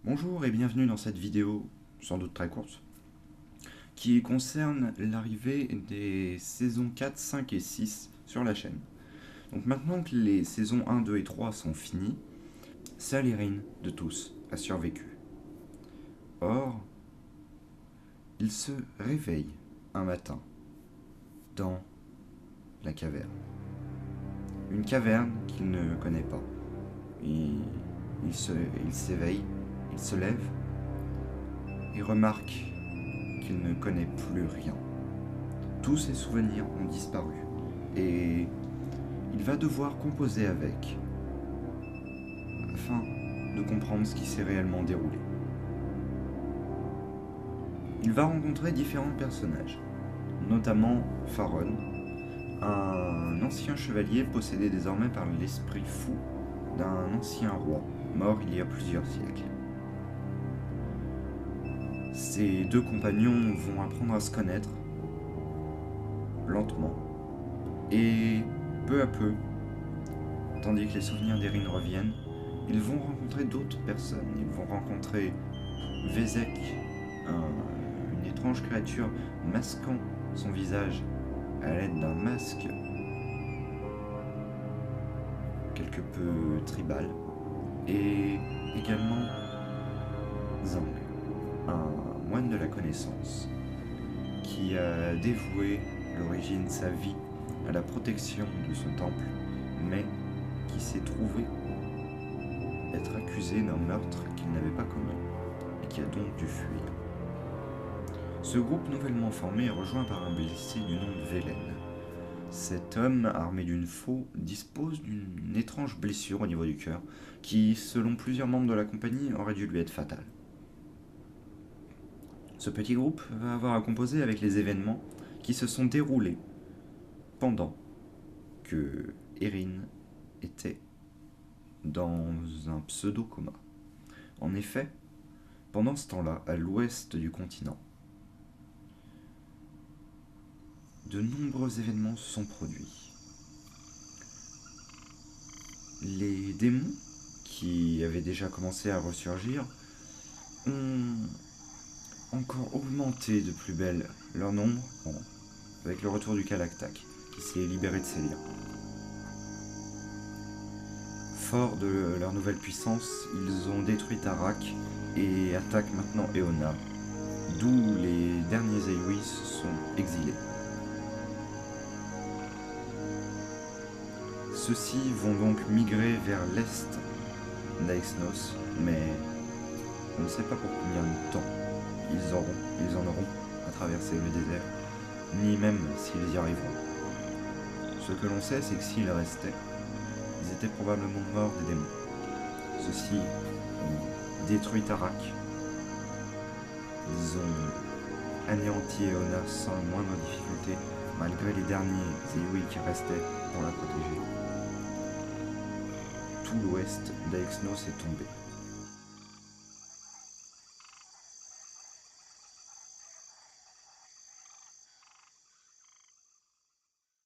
Bonjour et bienvenue dans cette vidéo, sans doute très courte, qui concerne l'arrivée des saisons 4, 5 et 6 sur la chaîne. Donc maintenant que les saisons 1, 2 et 3 sont finies, seule Erin de tous a survécu. Or, il se réveille un matin dans la caverne. Une caverne qu'il ne connaît pas. Il s'éveille, il se lève et remarque qu'il ne connaît plus rien. Tous ses souvenirs ont disparu et il va devoir composer avec afin de comprendre ce qui s'est réellement déroulé. Il va rencontrer différents personnages, notamment Faron, un ancien chevalier possédé désormais par l'esprit fou d'un ancien roi, mort il y a plusieurs siècles. Ces deux compagnons vont apprendre à se connaître, lentement, et peu à peu, tandis que les souvenirs d'Erin reviennent, ils vont rencontrer d'autres personnes. Ils vont rencontrer Vezek, une étrange créature masquant son visage à l'aide d'un masque quelque peu tribal, et également Zhang, un moine de la connaissance qui a dévoué l'origine de sa vie à la protection de son temple, mais qui s'est trouvé être accusé d'un meurtre qu'il n'avait pas commis et qui a donc dû fuir. Ce groupe nouvellement formé est rejoint par un blessé du nom de Velen. Cet homme, armé d'une faux, dispose d'une étrange blessure au niveau du cœur qui, selon plusieurs membres de la compagnie, aurait dû lui être fatale. Ce petit groupe va avoir à composer avec les événements qui se sont déroulés pendant que Erin était dans un pseudo-coma. En effet, pendant ce temps-là, à l'ouest du continent, de nombreux événements se sont produits. Les démons, qui avaient déjà commencé à ressurgir, ont encore augmenté de plus belle leur nombre avec le retour du Kalaktak, qui s'est libéré de ses liens. Forts de leur nouvelle puissance, ils ont détruit Tarak et attaquent maintenant Eona, d'où les derniers Aewis sont exilés. Ceux-ci vont donc migrer vers l'est d'Aexnos, mais on ne sait pas pour combien de temps ils en auront à traverser le désert, ni même s'ils y arriveront. Ce que l'on sait, c'est que s'ils restaient, ils étaient probablement morts des démons. Ceux-ci ont détruit Tarak, ils ont anéanti Eona sans la moindre difficulté, malgré les derniers Aewi qui restaient pour la protéger. Tout l'ouest d'Aexnos est tombé.